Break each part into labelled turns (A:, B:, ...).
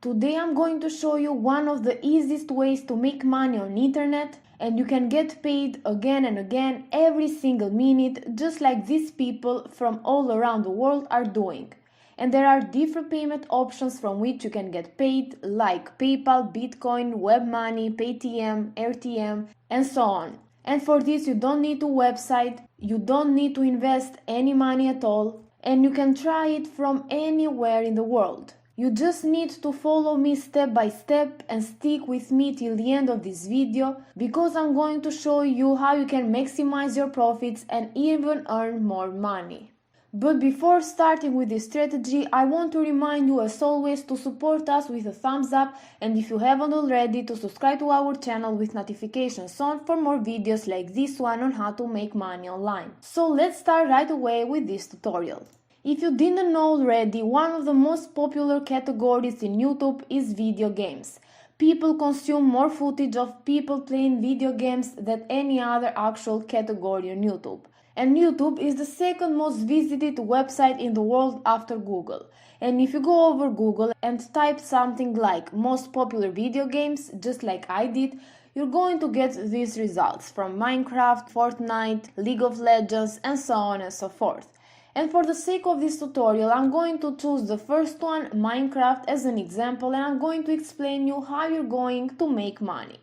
A: Today I'm going to show you one of the easiest ways to make money on internet, and you can get paid again and again every single minute, just like these people from all around the world are doing. And there are different payment options from which you can get paid, like PayPal, Bitcoin, web money, Paytm, RTM, and so on. And for this you don't need a website, you don't need to invest any money at all, and you can try it from anywhere in the world. You just need to follow me step by step and stick with me till the end of this video, because I'm going to show you how you can maximize your profits and even earn more money. But before starting with this strategy, I want to remind you as always to support us with a thumbs up, and if you haven't already, to subscribe to our channel with notifications on for more videos like this one on how to make money online. So let's start right away with this tutorial. If you didn't know already, one of the most popular categories in YouTube is video games. People consume more footage of people playing video games than any other actual category on YouTube. And YouTube is the second most visited website in the world after Google. And if you go over Google and type something like most popular video games, just like I did, you're going to get these results from Minecraft, Fortnite, League of Legends, and so on and so forth. And for the sake of this tutorial, I'm going to choose the first one, Minecraft, as an example, and I'm going to explain you how you're going to make money.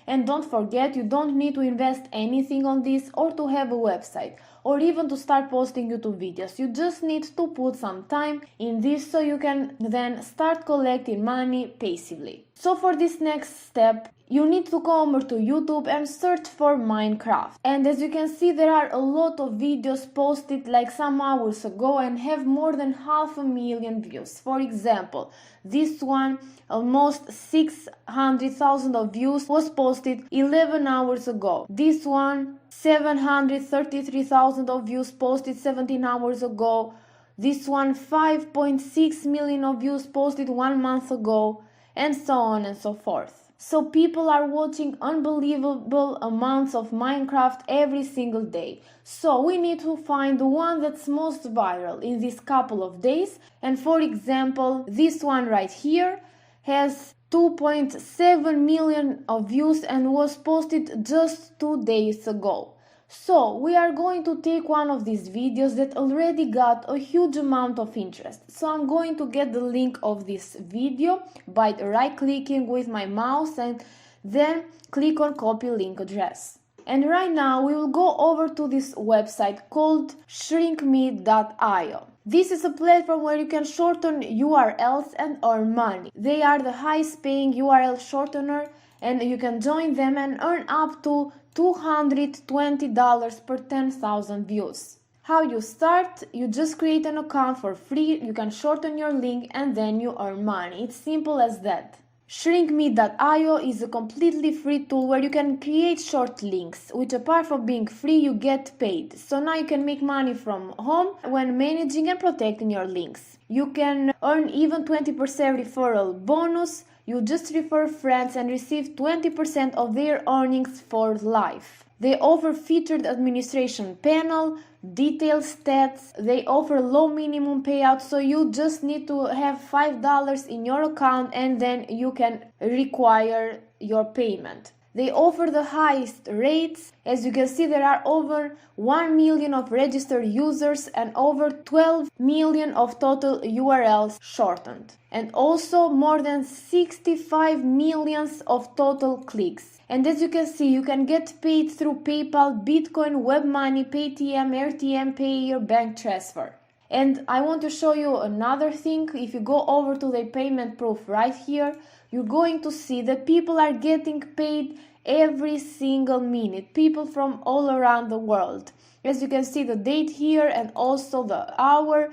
A: And don't forget, you don't need to invest anything on this or to have a website or even to start posting YouTube videos. You just need to put some time in this so you can then start collecting money passively. So for this next step, you need to go over to YouTube and search for Minecraft. And as you can see, there are a lot of videos posted like some hours ago and have more than 500,000 views. For example, this one, almost 600,000 of views, was posted 11 hours ago. This one, 733,000 of views, posted 17 hours ago. This one, 5.6 million of views, posted 1 month ago, and so on and so forth. So people are watching unbelievable amounts of Minecraft every single day. So we need to find the one that's most viral in this couple of days. And for example, this one right here has 2.7 million of views and was posted just 2 days ago. So we are going to take one of these videos that already got a huge amount of interest. So I'm going to get the link of this video by right clicking with my mouse and then click on copy link address. And right now we will go over to this website called Shrinkme.io. This is a platform where you can shorten URLs and earn money. They are the highest paying URL shortener, and you can join them and earn up to $220 per 10,000 views. How you start? You just create an account for free, you can shorten your link, and then you earn money. It's simple as that. Shrinkme.io is a completely free tool where you can create short links, which apart from being free, you get paid. So now you can make money from home when managing and protecting your links. You can earn even 20% referral bonus. You just refer friends and receive 20% of their earnings for life. They offer featured administration panel, detailed stats, they offer low minimum payout, so you just need to have $5 in your account and then you can require your payment. They offer the highest rates. As you can see, there are over 1 million of registered users and over 12 million of total URLs shortened. And also more than 65 millions of total clicks. And as you can see, you can get paid through PayPal, Bitcoin, web money, Paytm, RTM, Payer, bank transfer. And I want to show you another thing. If you go over to the payment proof right here, you're going to see that people are getting paid every single minute. People from all around the world. As you can see the date here and also the hour.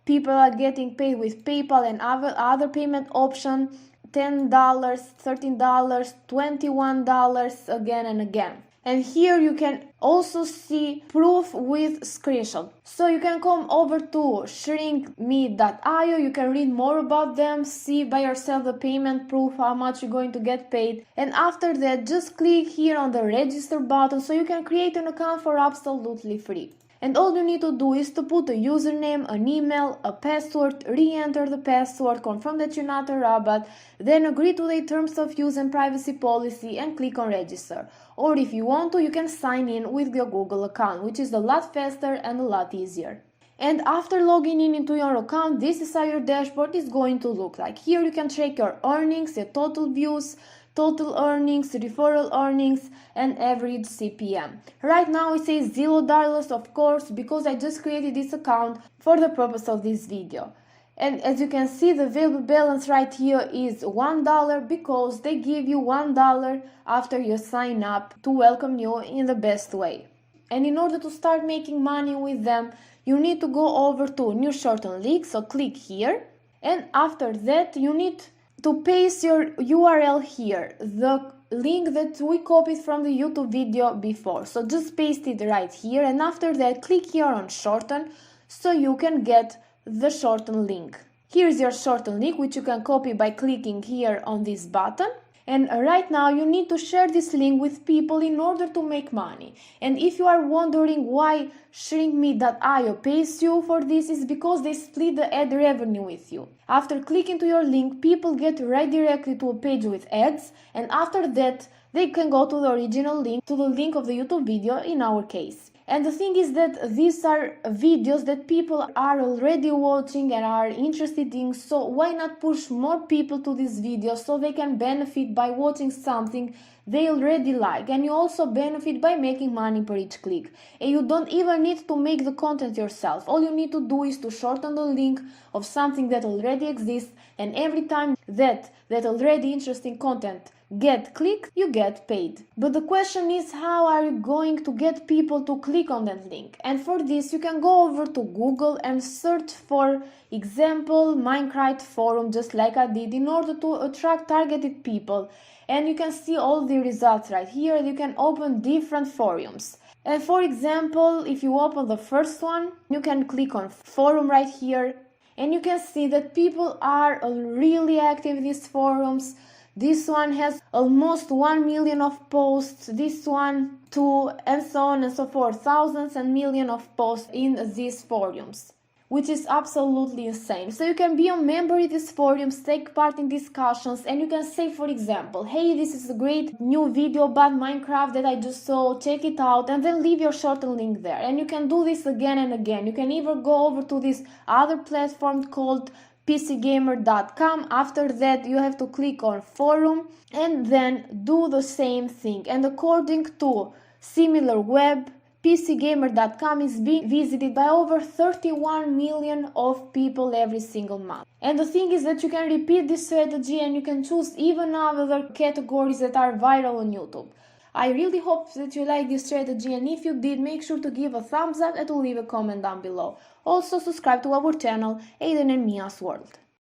A: People are getting paid with PayPal and other payment option. $10, $13, $21 again and again. And here you can also see proof with screenshot. So you can come over to shrinkme.io, you can read more about them, see by yourself the payment proof, how much you're going to get paid. And after that, just click here on the register button so you can create an account for absolutely free. And all you need to do is to put a username, an email, a password, re-enter the password, confirm that you're not a robot, then agree to the terms of use and privacy policy and click on register. Or if you want to, you can sign in with your Google account, which is a lot faster and a lot easier. And after logging in into your account, this is how your dashboard is going to look like. Here you can check your earnings, your total views, total earnings, referral earnings, and average CPM. Right now it says $0, of course, because I just created this account for the purpose of this video. And as you can see, the available balance right here is $1 because they give you $1 after you sign up to welcome you in the best way. And in order to start making money with them, you need to go over to new shorten link, so click here. And after that, you need to paste your URL here, the link that we copied from the YouTube video before. So just paste it right here, and after that click here on shorten so you can get the shorten link. Here's your shorten link, which you can copy by clicking here on this button. And right now you need to share this link with people in order to make money. And if you are wondering why Shrinkme Io pays you for this, is because they split the ad revenue with you. After clicking to your link, people get redirected to a page with ads, and after that they can go to the original link, to the link of the YouTube video in our case. And the thing is that these are videos that people are already watching and are interested in, so why not push more people to this video so they can benefit by watching something they already like, and you also benefit by making money per each click. And you don't even need to make the content yourself. All you need to do is to shorten the link of something that already exists, and every time that already interesting content get clicked, you get paid. But the question is, how are you going to get people to click on that link? And for this you can go over to Google and search for example Minecraft forum, just like I did, in order to attract targeted people. And you can see all the results right here. You can open different forums. And for example, if you open the first one, you can click on forum right here, and you can see that people are really active in these forums. This one has almost 1 million of posts, this one 2, and so on and so forth, thousands and millions of posts in these forums, which is absolutely insane. So you can be a member in these forums, take part in discussions, and you can say, for example, hey, this is a great new video about Minecraft that I just saw, check it out, and then leave your shorten link there. And you can do this again and again. You can even go over to this other platform called PCgamer.com. After that you have to click on forum and then do the same thing. And according to SimilarWeb, PCgamer.com is being visited by over 31 million of people every single month. And the thing is that you can repeat this strategy and you can choose even other categories that are viral on YouTube. I really hope that you like this strategy, and if you did, make sure to give a thumbs up and to leave a comment down below. Also subscribe to our channel, Aiden and Mia's World.